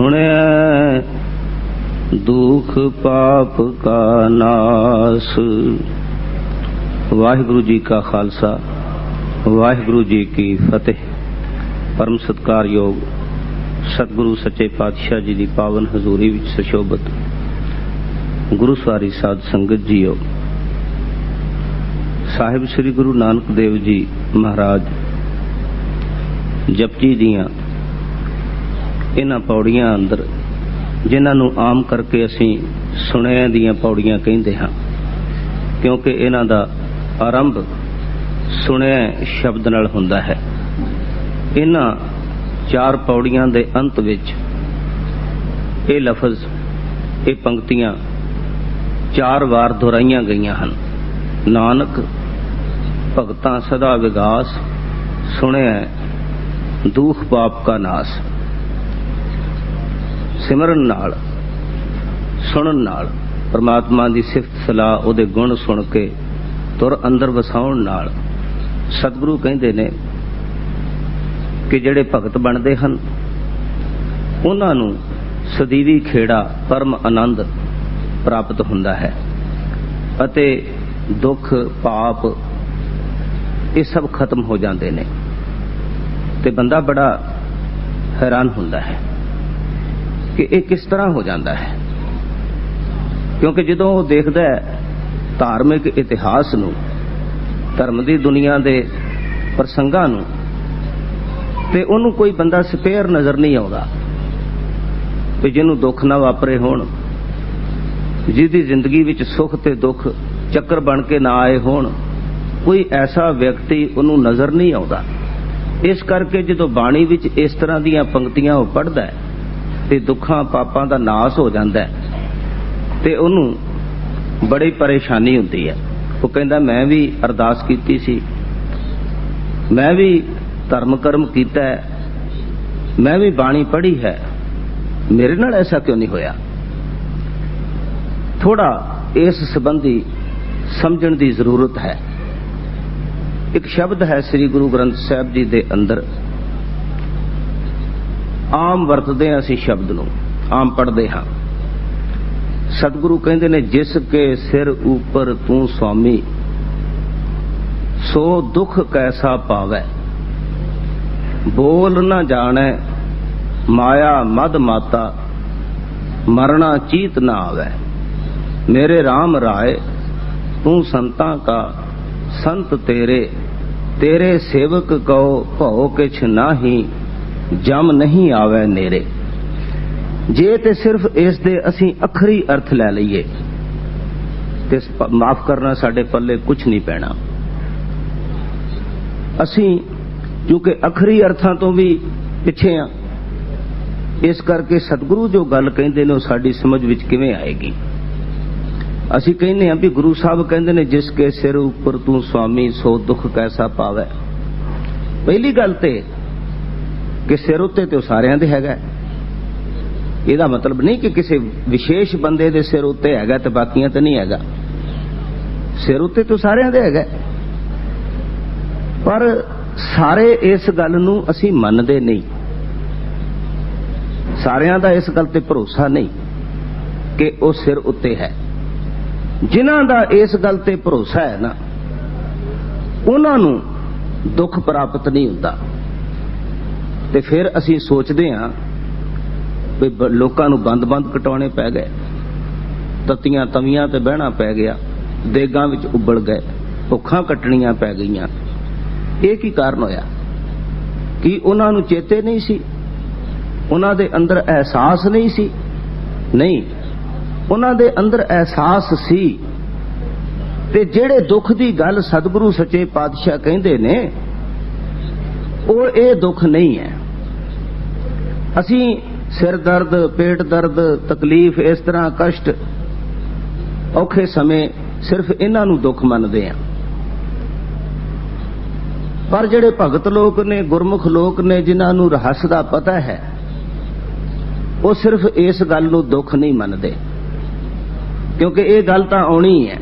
सुने दुख पाप का नाश। वाहिगुरु जी का खालसा, वाहिगुरु जी की फतेह। परम सत्कार योग सतगुरु सच्चे पातशाह जी की पावन हजूरी विच सुशोभित गुरु सारी साध संगत जीओ, साहिब श्री गुरु नानक देव जी महाराज जपजी दियां इन्हां पौड़ियां अंदर, जिन्हां नूं आम करके असीं सुणिया दियां पौड़ियां कहिंदे हां, क्योंकि इन्हां दा आरंभ सुणिया शब्द नाल हुंदा है। इन्हां चार पौड़ियां दे अंत विच ये लफज, ये पंक्तियां चार वार दोहराइयां गईयां हन। नानक भगतां सदा विगास, सुणिया दुख पाप का नाश। सिमरन नाल, सुनन नाल, परमात्मा की सिफत सलाह, उहदे गुण सुन के तुर अंदर वसाउण नाल सतगुरु कहंदे ने कि जिहड़े भगत बनदे हन उन्हां नूं सदीवी खेड़ा परम आनंद प्राप्त हुंदा है अते दुख पाप ये सब खत्म हो जाते ने। ते बंदा बड़ा हैरान हुंदा है कि ये किस तरह हो जाता है, क्योंकि जदों वो देखदा है धार्मिक इतिहास नूं, धर्म की दुनिया के प्रसंगां नूं, ते उहनूं कोई बंदा स्पेयर नज़र नहीं आता कि जिन्हों दुख ना वापरे होण, जिहदी जिंदगी विच सुख ते दुख चक्कर बन के ना आए होण, कोई ऐसा व्यक्ति उन्हों नज़र नहीं आता। इस करके जो बाणी विच इस तरह दीयां पंक्तियां वो पढ़दा है ते दुखां पापां दा नाश हो जाता है, ते उन्होंने बड़ी परेशानी होती है। वो कहता मैं भी अरदास कीती सी, मैं भी धर्म कर्म कीता है, मैं भी बाणी पढ़ी है, मेरे नाल ऐसा क्यों नहीं होया। थोड़ा इस संबंधी समझण की जरूरत है। एक शब्द है श्री गुरु ग्रंथ साहब जी दे अंदर, आम वरतदे हां असीं शब्द नूं, आम पढ़दे हां। सतगुरु कहंदे ने जिसके सिर ऊपर तू स्वामी, सो दुख कैसा पावै। बोल न जाने माया मद माता, मरना चीत न आवे। मेरे राम राय तू संतां का संत तेरे, तेरे सेवक कहो भौ किछ नाही, जम नहीं आवे नेरे। जे ते सिर्फ इस दे असीं अखरी अर्थ लै लईए ते माफ करना साडे पल्ले कुछ नहीं पैना। असीं क्योंकि अखरी अर्थां तो भी पिछे आ, इस करके सतगुरु जो गल कहिंदे ने साडी समझ विच किवें आएगी। असीं कहने हैं भी गुरु साहब कहंदे ने जिसके सिर ऊपर तू स्वामी, सो दुख कैसा पावै। पहली गल ते कि सिर उत्ते तो सारियां दे हैगा, ਇਹਦਾ मतलब नहीं कि किसी विशेष बंदे दे सिर उत्ते हैगा ते बाकियां ते नहीं हैगा। सिर उत्ते तो सारियां दे हैगा, पर सारे इस गल नूं असीं मनदे नहीं। सारियां दा इस गल ते भरोसा नहीं कि वो सिर उत्ते है। जिन्हां दा इस गल ते भरोसा है ना, उन्हां नूं दुख प्राप्त नहीं हुंदा। ते फिर असीं सोचदे हां भी लोकां नूं बंद बंद कटाने पै गए, तत्तियां तवियां ते बहना पै गया, देगां विच उबल गए, भुखां कटणियां पै गईयां। ये की कारण होया कि उन्हां नूं चेते नहीं सी, उन्हां दे अंदर एहसास नहीं सी। नहीं, उन्हां दे अंदर एहसास सी। ते जेड़े दुख दी गल सतगुरु सच्चे पातशाह कहंदे ने वो ये दुख नहीं है। असीं सिर दर्द, पेट दर्द, तकलीफ, इस तरह कष्ट, औखे समय सिर्फ इन्हां नूं दुख मनदे हां। पर जिहड़े भगत लोग ने, गुरमुख लोग ने, जिन्हां नूं रहस्य दा पता है, वो सिर्फ इस गल नूं दुख नहीं मनदे, क्योंकि ये गल तां आउणी है।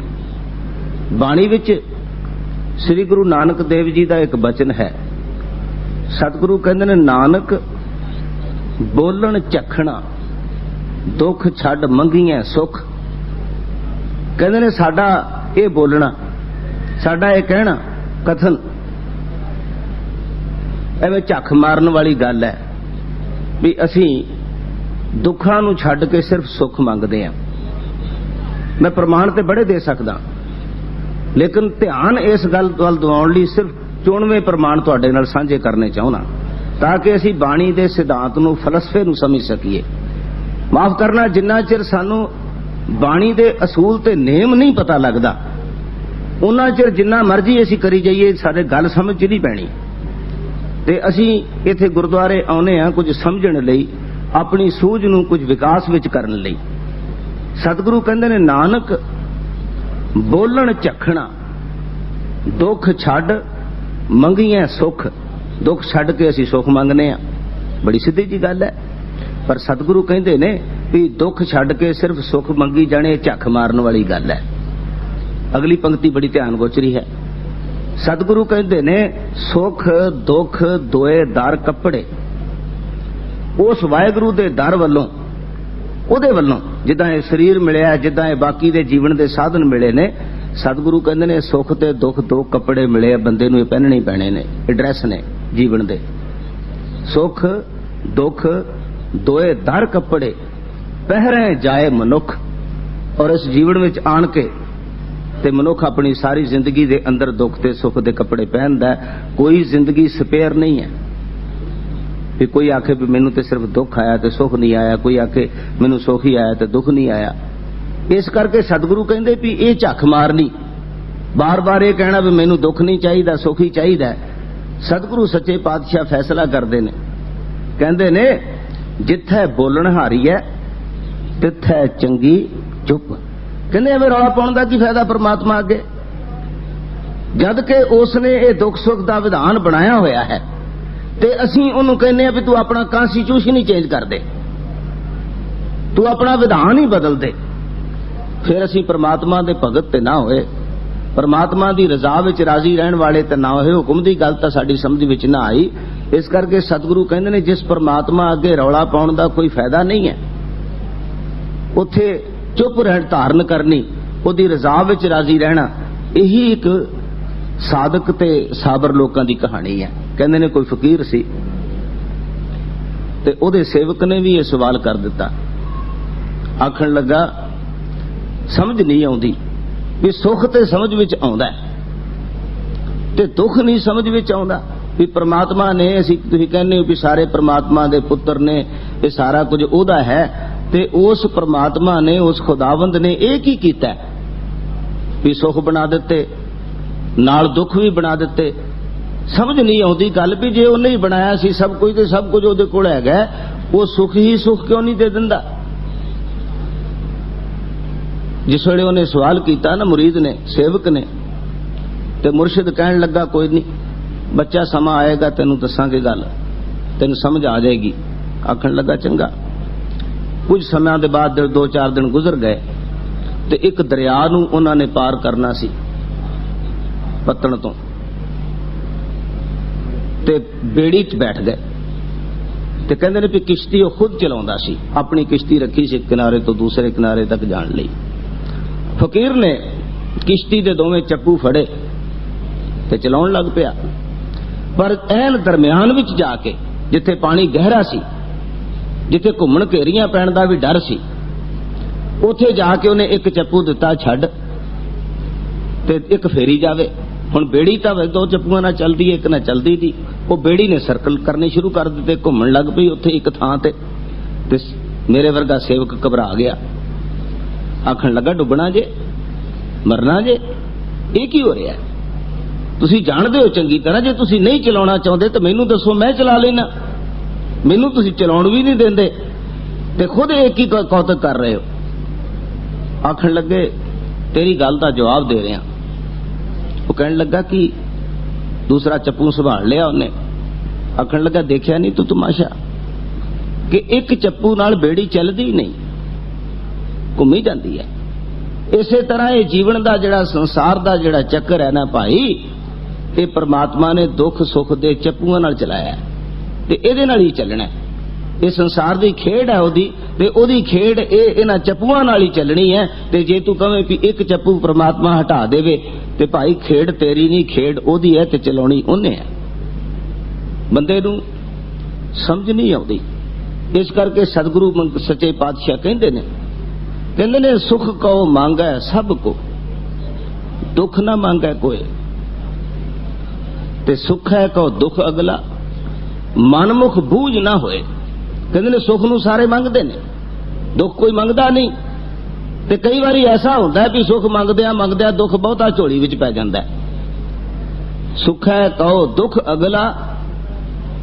बाणी विच श्री गुरु नानक देव जी का एक बचन है। सतगुरु कहंदे ने नानक बोलन झखना दुख छड़ मंगीए सुख। कहते ने साडा ये बोलना, साडा ये कहना, कथन एवें झख मारन वाली गल है भी असी दुखां नूं छड्ड के सिर्फ सुख मंगदे हां। मैं प्रमाण ते बड़े दे सकदा, लेकिन ध्यान इस गल वल दिवाउण लई सिर्फ 94 प्रमाण तुहाडे नाल साझे करने चाहुंदा ताकि असी बाणी दे सिद्धांत नूं फलसफे नूं समझ सकीए। माफ करना, जिन्ना चिर सानू बाणी दे असूल ते नेम नहीं पता लगदा उन्ना चिर जिन्ना मर्जी असी करी जाइए साडे गल समझ च नहीं पैनी। ते असी इत्थे गुरुद्वारे आउणे आ कुछ समझण लई, अपनी सूझ नूं कुछ विकास विच करन लई। सतगुरु कहंदे ने नानक बोलण झखना दुख छड्ड मंगीए सुख। दुख छड्ड के असी सुख मंगने आ, बड़ी सीधी जी गल है। पर सतगुरु कहंदे ने भी दुख छड्ड के सिर्फ सुख मंगी जाने झख मारन वाली गल है। अगली पंक्ति बड़ी ध्यान गोचरी है। सतगुरु कहंदे ने सुख दुख दोए दर कपड़े। उस वाहिगुरू दे दर वल्लों, उहदे वल्लों जिद्दां ये शरीर मिलिया, जिद्दां ये बाकी दे जीवन दे साधन मिले ने, सतगुरु कहंदे ने सुख ते दुख दो कपड़े मिले बंदे नूं पहनने ही पैणे ने, एड्रैस ने जीवन दे। सुख दुख दोए दर कपड़े पहरे जाए मनुख। और इस जीवन विच आण के ते मनुख अपनी सारी जिंदगी दे अंदर दुख ते सुख दे कपड़े पहनदा है। कोई जिंदगी स्पेयर नहीं है भी कोई आखे भी मैनू तो सिर्फ दुख आया तो सुख नहीं आया, कोई आखे मैनू सुख ही आया तो दुख नहीं आया। इस करके सतगुरु कहंदे भी ये झख मारनी, बार बार ये कहना भी मैनू दुख नहीं चाहिए सुख ही चाहिए। सतगुरु सच्चे पातशाह फैसला करते ने, कहंदे ने जिथे बोलण हारी है तिथे चंगी चुप। कहंदे एवें रौला पाउण दा की फायदा परमात्मा अगे, जद के उसने ये दुख सुख का विधान बनाया होया है ते असीं उहनूं कहने आ भी तू अपना कॉन्स्टिट्यूशन ही चेंज कर दे, तू अपना विधान ही बदल दे। फिर असीं परमात्मा दे भगत ते ना होए, परमात्मा दी रजा विच राजी रहण वाले ते ना होए। हुक्म दी गल तां साडी समझ विच ना आई। इस करके सतगुरु कहंदे ने जिस परमात्मा अगे रौला पाउण दा कोई फायदा नहीं है, उत्थे चुप रहण धारण करनी, उहदी रजा विच राजी रहना, यही एक साधक ते साबर लोकां दी कहानी है। कहंदे ने कोई फकीर सी ते उहदे सेवक ने भी यह सवाल कर दिता। आखण लगा समझ नहीं आउंदी भी सुख ते समझ विच आउंदा ते दुख नहीं समझ विच आउंदा। भी परमात्मा ने असीं तुसीं कहने हो भी सारे परमात्मा दे पुत्र ने, ये सारा कुछ ओहदा है, ते उस परमात्मा ने उस खुदावंद ने एक ही कीता भी सुख बना दिते नाल दुख भी बना दिते। समझ नहीं आउंदी गल भी जे उन्हें ही बनाया सी सब कुछ, ते सब कुछ उहदे कोल हैगा, वो सुख ही सुख क्यों नहीं दे दिंदा। जिस वेले उन्हें सवाल किया ना मुरीद ने, सेवक ने, ते मुर्शिद कहन लगा कोई नहीं बच्चा समा आएगा तेनू दसांगे गल, तेन समझ आ जाएगी। आखन लगा चंगा। कुछ समय के बाद 2-4 दिन गुजर गए ते एक दरिया नूं उन्हां ने पार करना सी पत्तन तो, ते बेड़ी च बैठ गए ते कहंदे ने भी किश्ती वो खुद चलाउंदा सी, अपनी किश्ती रखी सी किनारे तो दूसरे किनारे तक जाण लई। फकीर ने किश्ती दे दोवें चप्पू फड़े ते चलाउण लग पिया, पर ऐन दरम्यान विच जाके जिथे पानी गहरा सी, जिथे घुमण घेरियां पैण दा भी डर सी, उथे जाके उन्हें एक चप्पू दिता छड्ड ते एक फेरी जावे। हुण बेड़ी तां 2 चप्पूआं नाल चलदी, एक नाल चलदी दी। वो बेड़ी ने सर्कल करने शुरू कर दिते, घुमण लग पई उत्थे एक थां ते मेरे वर्गा सेवक घबरा गया। आखण लगा डुबना जे, मरना जे, ये की हो रहा है? तुसीं जानदे हो चंगी तरह, जे तुसीं नहीं चलाउणा चाहुंदे तो मैनूं दसो, मैं चला लेना। मैनूं तुसीं चलाउण भी नहीं देंदे ते खुद एक ही कौतक कर रहे हो। आखण लगे तेरी गल दा जवाब दे रहा। वो कहण लगा कि दूसरा चप्पू संभाल लिया उन्हें। आखण लगा देखिया नहीं तू तमाशा कि एक चप्पू नाल बेड़ी चलदी ही नहीं, घूमी जाती है। इसे तरह ये जीवन का जिहड़ा संसार का जिहड़ा चक्कर है ना भाई, ये परमात्मा ने दुख सुख दे चप्पूआं नाल चलाया ते इहदे नाल ही चलना है। ਇਹ ਸੰਸਾਰ ਦੀ ਖੇਡ ਹੈ ਉਹਦੀ, ਤੇ ਉਹਦੀ ਖੇਡ ਇਹ ਇਹਨਾਂ ਚੱਪੂਆਂ ਨਾਲ ਹੀ ਚੱਲਣੀ ਹੈ। ਤੇ ਜੇ ਤੂੰ ਕਵੇਂ ਵੀ ਇੱਕ ਚੱਪੂ ਪ੍ਰਮਾਤਮਾ ਹਟਾ ਦੇਵੇ ਤੇ ਭਾਈ ਖੇਡ ਤੇਰੀ ਨਹੀਂ, ਖੇਡ ਉਹਦੀ ਹੈ ਤੇ ਚਲਾਉਣੀ ਉਹਨੇ ਹੈ। ਬੰਦੇ ਨੂੰ ਸਮਝ ਨਹੀਂ ਆਉਂਦੀ। ਇਸ ਕਰਕੇ ਸਤਿਗੁਰੂ ਸੱਚੇ ਪਾਤਸ਼ਾਹ ਕਹਿੰਦੇ ਨੇ ਸੁਖ ਕਉ ਮੰਗੈ ਸਭ ਕੋ, ਦੁੱਖ ਨਾ ਮੰਗੈ ਕੋਏ, ਤੇ ਸੁਖ ਹੈ ਕਉ ਦੁੱਖ ਅਗਲਾ, ਮਨਮੁਖ ਬੂਝ ਨਾ ਹੋਏ। ਕਹਿੰਦੇ ਨੇ ਸੁਖ ਨੂੰ ਸਾਰੇ ਮੰਗਦੇ ਨੇ, ਦੁੱਖ ਕੋਈ ਮੰਗਦਾ ਨਹੀਂ। ਤੇ ਕਈ ਵਾਰੀ ਐਸਾ ਹੁੰਦਾ ਵੀ ਸੁਖ ਮੰਗਦਿਆਂ ਦੁੱਖ ਬਹੁਤਾ ਝੋਲੀ ਵਿੱਚ ਪੈ ਜਾਂਦਾ। ਸੁਖ ਹੈ ਕਉ ਦੁੱਖ ਅਗਲਾ,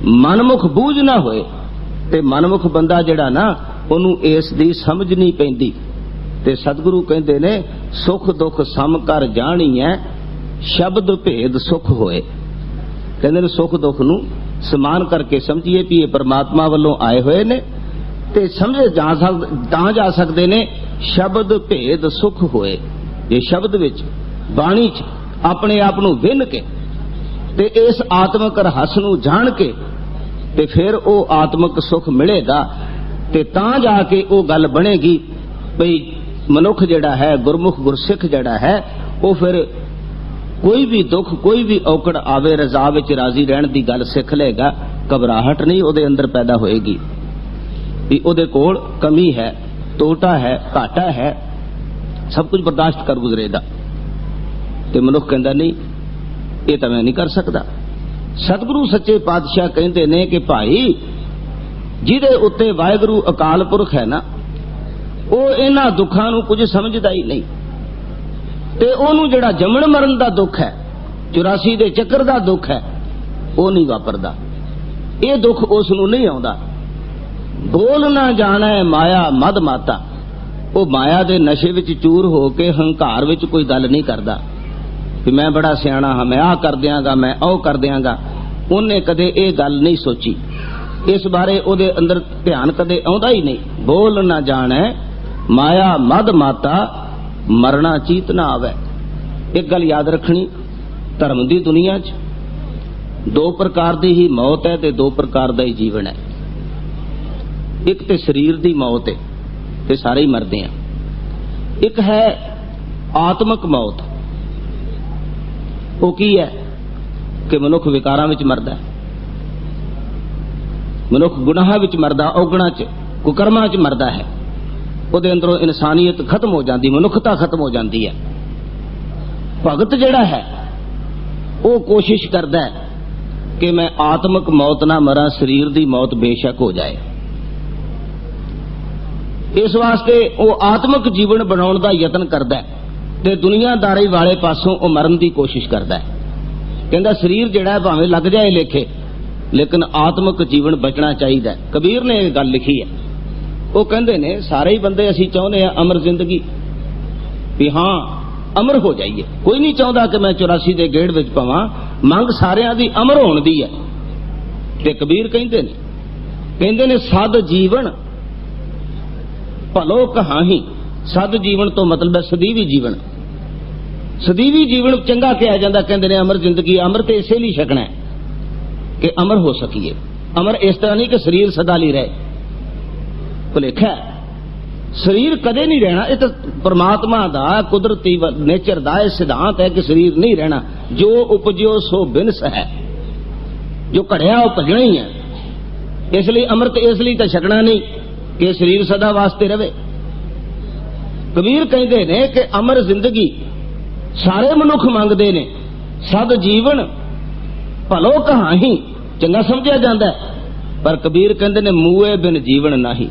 ਮਨਮੁਖ ਬੂਝ ਨਾ ਹੋਏ। ਤੇ ਮਨਮੁਖ ਬੰਦਾ ਜਿਹੜਾ ਨਾ, ਉਹਨੂੰ ਇਸ ਦੀ ਸਮਝ ਨਹੀਂ ਪੈਂਦੀ। ਤੇ ਸਤਿਗੁਰੂ ਕਹਿੰਦੇ ਨੇ ਸੁਖ ਦੁੱਖ ਸਮ ਕਰ ਜਾਣੀਐ, ਸ਼ਬਦ ਭੇਦ ਸੁਖ ਹੋਏ। ਕਹਿੰਦੇ ਨੇ ਸੁਖ ਦੁੱਖ ਨੂੰ ਸਮਾਨ ਕਰਕੇ ਸਮਝੀਏ ਵੀ ਇਹ ਪਰਮਾਤਮਾ ਵੱਲੋਂ ਆਏ ਹੋਏ ਨੇ, ਤੇ ਸਮਝੇ ਤਾਂ ਜਾ ਸਕਦੇ ਨੇ ਸ਼ਬਦ ਭੇਦ ਸੁਖ ਹੋਏ। ਜੇ ਸ਼ਬਦ ਵਿੱਚ ਬਾਣੀ 'ਚ ਆਪਣੇ ਆਪ ਨੂੰ ਵਿੰਨ ਕੇ ਤੇ ਇਸ ਆਤਮਿਕ ਰਹੱਸ ਨੂੰ ਜਾਣ ਕੇ ਤੇ ਫਿਰ ਉਹ ਆਤਮਿਕ ਸੁਖ ਮਿਲੇਗਾ। ਤੇ ਤਾਂ ਜਾ ਕੇ ਉਹ ਗੱਲ ਬਣੇਗੀ ਬਈ ਮਨੁੱਖ ਜਿਹੜਾ ਹੈ, ਗੁਰਮੁਖ ਗੁਰਸਿੱਖ ਜਿਹੜਾ ਹੈ, ਉਹ ਫਿਰ ਕੋਈ ਵੀ ਦੁੱਖ ਕੋਈ ਵੀ ਔਕੜ ਆਵੇ ਰਜ਼ਾ ਵਿੱਚ ਰਾਜ਼ੀ ਰਹਿਣ ਦੀ ਗੱਲ ਸਿੱਖ ਲਏਗਾ। ਘਬਰਾਹਟ ਨਹੀਂ ਉਹਦੇ ਅੰਦਰ ਪੈਦਾ ਹੋਏਗੀ ਵੀ ਉਹਦੇ ਕੋਲ ਕਮੀ ਹੈ, ਤੋਟਾ ਹੈ, ਘਾਟਾ ਹੈ, ਸਭ ਕੁਝ ਬਰਦਾਸ਼ਤ ਕਰ ਗੁਜ਼ਰੇਗਾ। ਤੇ ਮਨੁੱਖ ਕਹਿੰਦਾ ਨਹੀਂ, ਇਹ ਤਾਂ ਮੈਂ ਨਹੀਂ ਕਰ ਸਕਦਾ। ਸਤਿਗੁਰੂ ਸੱਚੇ ਪਾਤਸ਼ਾਹ ਕਹਿੰਦੇ ਨੇ ਕਿ ਭਾਈ ਜਿਹਦੇ ਉੱਤੇ ਵਾਹਿਗੁਰੂ ਅਕਾਲ ਪੁਰਖ ਹੈ ਨਾ, ਉਹ ਇਹਨਾਂ ਦੁੱਖਾਂ ਨੂੰ ਕੁਝ ਸਮਝਦਾ ਹੀ ਨਹੀਂ। ਤੇ ਉਹਨੂੰ ਜਿਹੜਾ ਜੰਮਣ ਮਰਨ ਦਾ ਦੁੱਖ ਹੈ, 84 ਦੇ ਚੱਕਰ ਦਾ ਦੁੱਖ ਹੈ, ਉਹ ਨਹੀਂ ਵਾਪਰਦਾ। ਇਹ ਦੁੱਖ ਉਸ ਨੂੰ ਨਹੀਂ ਆਉਂਦਾ। ਬੋਲ ਨਾ ਜਾਣੈ ਮਾਇਆ ਮਦ ਮਾਤਾ, ਉਹ ਮਾਇਆ ਦੇ ਨਸ਼ੇ ਵਿੱਚ ਚੂਰ ਹੋ ਕੇ ਹੰਕਾਰ ਵਿੱਚ ਕੋਈ ਗੱਲ ਨਹੀਂ ਕਰਦਾ ਕਿ ਮੈਂ ਬੜਾ ਸਿਆਣਾ ਹਾਂ, ਮੈਂ ਆਹ ਕਰ ਦਿਆਂਗਾ, ਮੈਂ ਉਹ ਕਰ ਦਿਆਂਗਾ। ਉਹਨੇ ਕਦੇ ਇਹ ਗੱਲ ਨਹੀਂ ਸੋਚੀ, ਇਸ ਬਾਰੇ ਉਹਦੇ ਅੰਦਰ ਧਿਆਨ ਕਦੇ ਆਉਂਦਾ ਹੀ ਨਹੀਂ। ਬੋਲ ਨਾ ਜਾਣੈ ਮਾਇਆ ਮਦ ਮਾਤਾ, ਮਰਨਾ ਚੀਤ ਨਾ ਆਵੇ। ਇੱਕ ਗੱਲ ਯਾਦ ਰੱਖਣੀ, ਧਰਮ ਦੀ ਦੁਨੀਆ 'ਚ ਦੋ ਪ੍ਰਕਾਰ ਦੀ ਹੀ ਮੌਤ ਹੈ ਤੇ ਦੋ ਪ੍ਰਕਾਰ ਦਾ ਹੀ ਜੀਵਨ ਹੈ। ਇੱਕ ਤੇ ਸਰੀਰ ਦੀ ਮੌਤ ਹੈ ਤੇ ਸਾਰੇ ਹੀ ਮਰਦੇ ਆ। ਇੱਕ ਹੈ ਆਤਮਿਕ ਮੌਤ। ਉਹ ਕੀ ਹੈ ਕਿ ਮਨੁੱਖ ਵਿਕਾਰਾਂ ਵਿੱਚ ਮਰਦਾ, ਮਨੁੱਖ ਗੁਨਾਹਾਂ ਵਿੱਚ ਮਰਦਾ, ਔਗਣਾਂ 'ਚ ਕੁਕਰਮਾਂ 'ਚ ਮਰਦਾ ਹੈ। ਉਹਦੇ ਅੰਦਰੋਂ ਇਨਸਾਨੀਅਤ ਖਤਮ ਹੋ ਜਾਂਦੀ, ਮਨੁੱਖਤਾ ਖਤਮ ਹੋ ਜਾਂਦੀ ਹੈ। ਭਗਤ ਜਿਹੜਾ ਹੈ ਉਹ ਕੋਸ਼ਿਸ਼ ਕਰਦਾ ਹੈ ਕਿ ਮੈਂ ਆਤਮਿਕ ਮੌਤ ਨਾ ਮਰਾਂ, ਸਰੀਰ ਦੀ ਮੌਤ ਬੇਸ਼ੱਕ ਹੋ ਜਾਏ। ਇਸ ਵਾਸਤੇ ਉਹ ਆਤਮਿਕ ਜੀਵਨ ਬਣਾਉਣ ਦਾ ਯਤਨ ਕਰਦਾ ਹੈ ਤੇ ਦੁਨੀਆਦਾਰੀ ਵਾਲੇ ਪਾਸੋਂ ਉਹ ਮਰਨ ਦੀ ਕੋਸ਼ਿਸ਼ ਕਰਦਾ ਹੈ। ਕਹਿੰਦਾ ਸਰੀਰ ਜਿਹੜਾ ਭਾਵੇਂ ਲੱਗ ਜਾਏ ਲੇਖੇ, ਲੇਕਿਨ ਆਤਮਿਕ ਜੀਵਨ ਬਚਣਾ ਚਾਹੀਦਾ ਹੈ। ਕਬੀਰ ਨੇ ਇਹ ਗੱਲ ਲਿਖੀ ਹੈ। ਉਹ ਕਹਿੰਦੇ ਨੇ ਸਾਰੇ ਹੀ ਬੰਦੇ ਅਸੀਂ ਚਾਹੁੰਦੇ ਆ ਅਮਰ ਜ਼ਿੰਦਗੀ, ਵੀ ਹਾਂ ਅਮਰ ਹੋ ਜਾਈਏ। ਕੋਈ ਨਹੀਂ ਚਾਹੁੰਦਾ ਕਿ ਮੈਂ 84 ਦੇ ਗੇੜ ਵਿੱਚ ਪਵਾਂ। ਮੰਗ ਸਾਰਿਆਂ ਦੀ ਅਮਰ ਹੋਣ ਦੀ ਹੈ। ਤੇ ਕਬੀਰ ਕਹਿੰਦੇ ਨੇ ਸਦ ਜੀਵਨ ਭਲੋ ਕਹਾਹੀ। ਸਦ ਜੀਵਨ ਤੋਂ ਮਤਲਬ ਹੈ ਸਦੀਵੀ ਜੀਵਨ। ਸਦੀਵੀ ਜੀਵਨ ਚੰਗਾ ਕਿਹਾ ਜਾਂਦਾ। ਕਹਿੰਦੇ ਨੇ ਅਮਰ ਜ਼ਿੰਦਗੀ, ਅਮਰ ਤੇ ਇਸੇ ਲਈ ਛਕਣਾ ਹੈ ਕਿ ਅਮਰ ਹੋ ਸਕੀਏ। ਅਮਰ ਇਸ ਤਰ੍ਹਾਂ ਨਹੀਂ ਕਿ ਸਰੀਰ ਸਦਾ ਲਈ ਰਹੇ। ਭੁਲੇਖਾ ਹੈ, ਸਰੀਰ ਕਦੇ ਨਹੀਂ ਰਹਿਣਾ। ਇਹ ਤਾਂ ਪਰਮਾਤਮਾ ਦਾ ਕੁਦਰਤੀ ਨੇਚਰ ਦਾ ਇਹ ਸਿਧਾਂਤ ਹੈ ਕਿ ਸਰੀਰ ਨਹੀਂ ਰਹਿਣਾ। ਜੋ ਉਪਜਿਓ ਸੋ ਬਿਨਸ ਹੈ, ਜੋ ਘੜਿਆ ਉਹ ਭਜਣਾ ਹੀ ਹੈ। ਇਸ ਲਈ ਅੰਮ੍ਰਿਤ ਇਸ ਲਈ ਤਾਂ ਛਕਣਾ ਨਹੀਂ ਕਿ ਸਰੀਰ ਸਦਾ ਵਾਸਤੇ ਰਵੇ। ਕਬੀਰ ਕਹਿੰਦੇ ਨੇ ਕਿ ਅਮਰ ਜ਼ਿੰਦਗੀ ਸਾਰੇ ਮਨੁੱਖ ਮੰਗਦੇ ਨੇ। ਸਦ ਜੀਵਨ ਭਲੋ ਕਹਾਹੀ, ਚੰਗਾ ਸਮਝਿਆ ਜਾਂਦਾ, ਪਰ ਕਬੀਰ ਕਹਿੰਦੇ ਨੇ ਮੂਏ ਬਿਨ ਜੀਵਨ ਨਹੀਂ।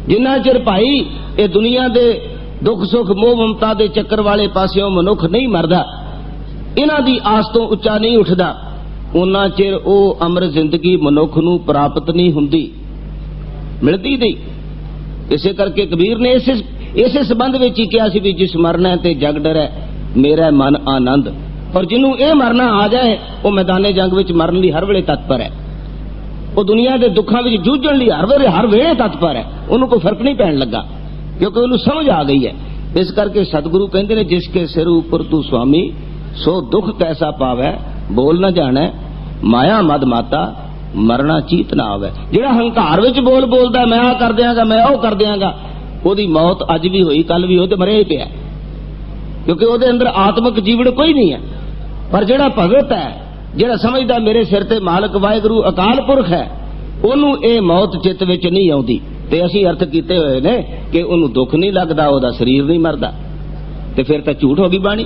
ਜਿੰਨਾ ਚਿਰ ਭਾਈ ਇਹ ਦੁਨੀਆ ਦੇ ਦੁੱਖ ਸੁੱਖ ਮੋਹ ਮਮਤਾ ਦੇ ਚੱਕਰ ਵਾਲੇ ਪਾਸਿਓਂ ਮਨੁੱਖ ਨਹੀਂ ਮਰਦਾ, ਇਹਨਾਂ ਦੀ ਆਸ ਤੋਂ ਉੱਚਾ ਨਹੀਂ ਉੱਠਦਾ, ਉਹਨਾਂ ਚਿਰ ਉਹ ਅਮਰ ਜ਼ਿੰਦਗੀ ਮਨੁੱਖ ਨੂੰ ਪ੍ਰਾਪਤ ਨਹੀਂ ਹੁੰਦੀ, ਮਿਲਦੀ ਨਹੀਂ। ਇਸੇ ਕਰਕੇ ਕਬੀਰ ਨੇ ਇਸੇ ਸੰਬੰਧ ਵਿੱਚ ਹੀ ਕਿਹਾ ਸੀ ਵੀ ਜਿਸ ਮਰਨਾ ਤੇ ਜਗ ਡਰੈ ਮੇਰਾ ਮਨ ਆਨੰਦ। ਔਰ ਜਿਹਨੂੰ ਇਹ ਮਰਨਾ ਆ ਜਾਏ ਉਹ ਮੈਦਾਨੇ ਜੰਗ ਵਿੱਚ ਮਰਨ ਲਈ ਹਰ ਵੇਲੇ ਤਤਪਰ ਹੈ। ਉਹ ਦੁਨੀਆ ਦੇ ਦੁੱਖਾਂ ਵਿੱਚ ਜੂਝਣ ਲਈ ਹਰ ਵੇਲੇ ਤਤਪਰ ਹੈ। ਉਹਨੂੰ ਕੋਈ ਫਰਕ ਨਹੀਂ ਪੈਣ ਲੱਗਾ ਕਿਉਂਕਿ ਉਹਨੂੰ ਸਮਝ ਆ ਗਈ ਹੈ। ਇਸ ਕਰਕੇ ਸਤਿਗੁਰੂ ਕਹਿੰਦੇ ਨੇ ਜਿਸ ਕੇ ਸਿਰ ਉੱਪਰ ਤੂੰ ਸੁਆਮੀ ਸੋ ਦੁੱਖ ਕੈਸਾ ਪਾਵੈ, ਬੋਲ ਨਾ ਜਾਣੈ ਮਾਇਆ ਮਦ ਮਾਤਾ, मरना चीत ना आवे। जिहड़ा हंकार विच बोल बोलदा मैं आ कर दियांगा मैं ओ कर दियांगा, ओदी मौत अज भी होई कल भी हो ते मरिया ही पिया, क्योंकि ओदे अंदर आत्मक जीवण कोई नहीं है। पर जिहड़ा भगत है, जिहड़ा समझदा मेरे सिर ते मालक वाहिगुरू अकाल पुरख है, ओनू ये मौत चित्त विच नहीं आउंदी। ते असीं अर्थ कीते होए ने कि ओनू दुख नहीं लगदा, ओदा शरीर नहीं मरदा, ते फिर तां झूठ हो गई बाणी,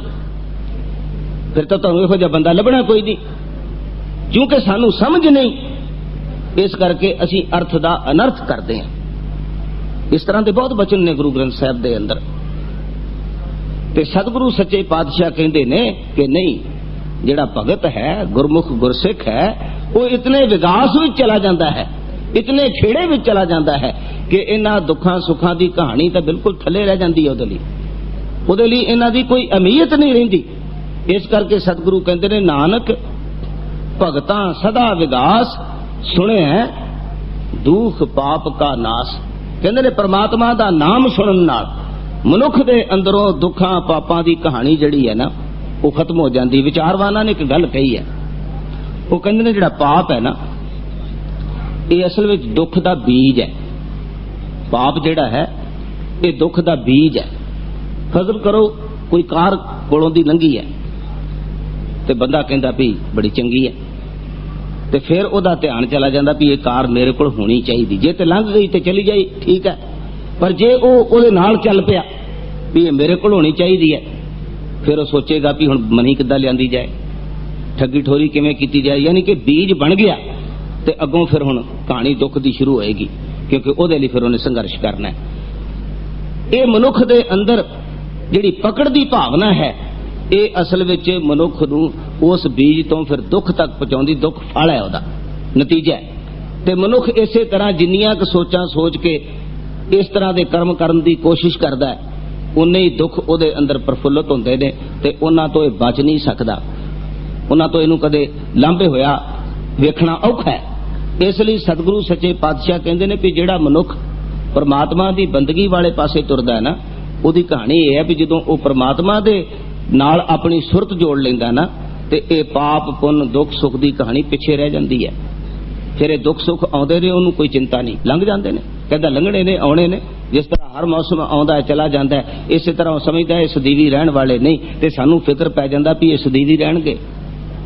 फिर तां तुहानूं इहो जिहा बंदा लभना कोई नहीं, क्योंकि सानू समझ नहीं, इस करके असीं अर्थ दा अनर्थ करदे हां। इस तरह के बहुत वचन ने गुरु ग्रंथ साहब दे अंदर, ते सतगुरु सच्चे पातशाह कहंदे ने कि नहीं, जिहड़ा भगत है गुरमुख गुरसिख है वो इतने विकास में चला जाता है, इतने खेड़े में चला जाता है कि इन्हां दुखां सुखां की कहानी तो बिल्कुल थले रह जाती है, उहदे लई इन्हां दी कोई अहमियत नहीं रहिंदी। इस करके सतगुरु कहंदे ने नानक भगतां सदा विगास सुने दुख पाप का नाश। कहंदे ने परमात्मा दा नाम सुनन नाल मनुख दे अंदरों दुखां पापां दी कहानी जिहड़ी है ना वो खत्म हो जाती। विचारवाना ने एक गल कही है, वो कहंदे ने जिहड़ा पाप है ना ये असल विच दुख दा बीज है। पाप जिहड़ा है ये दुख दा बीज है। फर्ज करो कोई कार कोलों दी लंघी है ते बंदा कहंदा भी बड़ी चंगी है, ते फिर ओदा ध्यान चला जाता भी ये कार मेरे कोल होनी चाहिए, जे ते लंघ गई ते चली जाई ठीक है, पर जे ओदे नाल चल पिया भी ये मेरे कोल होनी चाहिए है, फिर वो सोचेगा भी हुण मनी किद्दां लियांदी जाए, ठगी ठोरी किवें कीती जाए, यानी कि बीज बन गया ते अगों फिर हुण कहानी दुख दी शुरू होएगी, क्योंकि ओदे लई फिर उन्हें संघर्ष करना है। ये मनुख दे अंदर जिहड़ी पकड़ दी भावना है ये असल विच मनुख नूं उस बीज तो फिर दुख तक पहुंचाउंदी, दुख फल है उहदा नतीजा है। ते मनुख इसे तरह जिन्नियां क सोचां सोच के इस तरह दे कर्म करन दी कोशिश करदा है, उन्ने ही दुख उहदे अंदर प्रफुल्लित हुंदे ने ते उन्हां तो बच नहीं सकदा, उन्हां तो इहनूं कदे लांभे होया वेखना औखा है। इसलिए सतगुरु सच्चे पातशाह कहंदे ने कि जिहड़ा मनुख परमात्मा दी बंदगी वाले पासे तुरदा है ना, उहदी कहानी यह है भी जदों वो परमात्मा दे नाल अपनी सुरत जोड़ लेंदा ना ते ये पाप पुन दुख सुख दी कहानी पिछे रह जाती है। फिर ये दुख सुख आउंदे ने उन्होंने कोई चिंता नहीं, लंघ जाते हैं, कहता लंघने ने आने ने। जिस तरह हर मौसम आउंदा है चला जाता है, इस तरह समझदा है सदीवी रहन वाले नहीं, ते सानू फिक्र पै जांदा भी ये सदीवी रहणगे।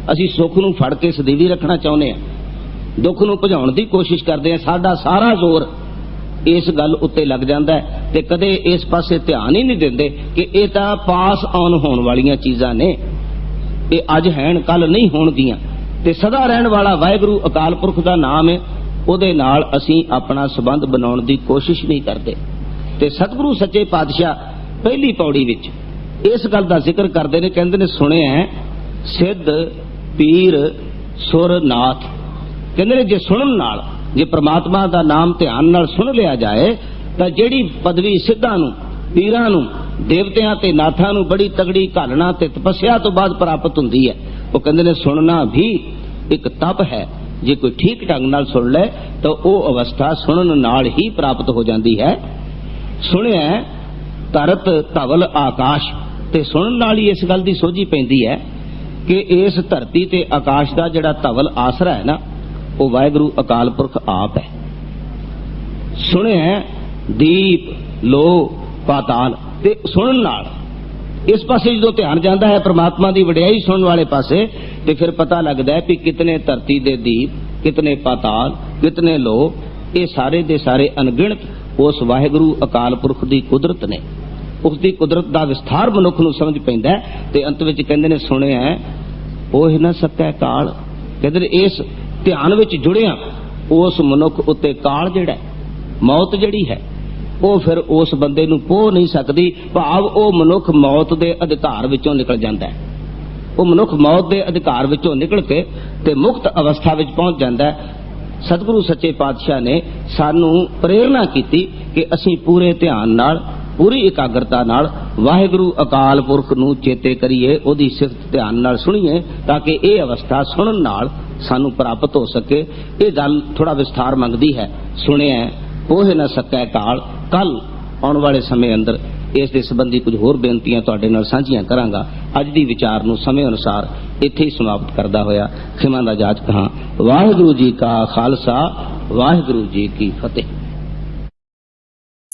असीं सुख नूं फड़ के सदीवी रखना चाहुंदे हां, दुख नूं भजाउण दी कोशिश करदे हां, साडा सारा जोर इस गल उत्ते लग जाता है ते कदे इस पासे ध्यान ही नहीं देंदे कि ये तां पास आउण होण वालियां चीज़ां ने, ये अज हैण कल नहीं होणगियां, ते सदा रहण वाला वाहिगुरू अकाल पुरख दा नाम है, उहदे नाल असीं अपना संबंध बनाउण दी कोशिश नहीं करते। ते सतगुरु सच्चे पातशाह पहली पौड़ी विच इस गल दा जिक्र करदे ने, कहंदे ने सुने है सिद्ध पीर सुर नाथ। कहंदे ने जे सुनन नाल, जे परमात्मा दा नाम ध्यान नाल सुन लिया जाए तां जिहड़ी पदवी सिद्धां नूं पीरां नूं देवतियां ते नाथां नूं बड़ी तगड़ी घालना ते तपस्या तो बाद प्राप्त हुंदी है। वो कहंदे ने सुनना भी एक तप है, जे कोई ठीक ढंग नाल सुन ले तो वो अवस्था सुनन नाल ही प्राप्त हो जाती है। सुनिया धरत धवल आकाश, ते सुनन नाल ही इस गल दी सोझी पैंदी है कि इस धरती ते आकाश दा जिहड़ा धवल आसरा है ना वो वाहिगुरू अकाल पुरख आप है। सुनिया दीप लो पाताल, ते सुनन नाल इस पासे जो ध्यान जाता है परमात्मा की वडियाई सुनने वाले पासे, तो फिर पता लगता है कि कितने धरती दे दीप, कितने पाताल, कितने लो, ये सारे दे सारे अनगिणत उस वाहिगुरू अकाल पुरख की कुदरत ने। उसकी कुदरत का विस्तार मनुख नूं समझ पैंदा है। ते अंत विच कहंदे ने सुने है ओह न सकै काल। कहंदे ने इस ध्यान विच जुड़िया उस मनुख उत्ते काल जिहड़ा मौत जिहड़ी है वो फिर उस बंदे नूं पोह नहीं सकती, भाव वो मनुख मौत के अधिकार विचों निकल जाता है। वो मनुख मौत के अधिकार विचों निकल के ते मुक्त अवस्था विच पहुंच जाता है। सतगुरु सच्चे पातशाह ने सानू प्रेरणा की कि असीं पूरे ध्यान नाल पूरी एकाग्रता नाल वाहिगुरू अकाल पुरख नूं चेते करिए, ओदी सिफत ध्यान नाल सुनिए, ताकि ये अवस्था सुनन नाल सानू प्राप्त हो सके। ये गल थोड़ा विस्तार मंगदी है। सुनिए पोह न सकै काल, कल आने वाले समय अंदर ਇਸ ਦੇ ਸੰਬੰਧੀ ਕੁਝ ਹੋਰ ਬੇਨਤੀਆਂ ਤੁਹਾਡੇ ਨਾਲ ਸਾਂਝੀਆਂ ਕਰਾਂਗਾ। ਅੱਜ ਦੀ ਵਿਚਾਰ ਨੂੰ ਸਮੇਂ ਅਨੁਸਾਰ ਇੱਥੇ ਹੀ ਸਮਾਪਤ ਕਰਦਾ ਹੋਇਆ ਖਿਮਾ ਦਾ ਜਾਚ ਕਹਾਂ। ਵਾਹਿਗੁਰੂ ਜੀ ਕਾ ਖਾਲਸਾ, ਵਾਹਿਗੁਰੂ ਜੀ ਕੀ ਫਤਿਹ।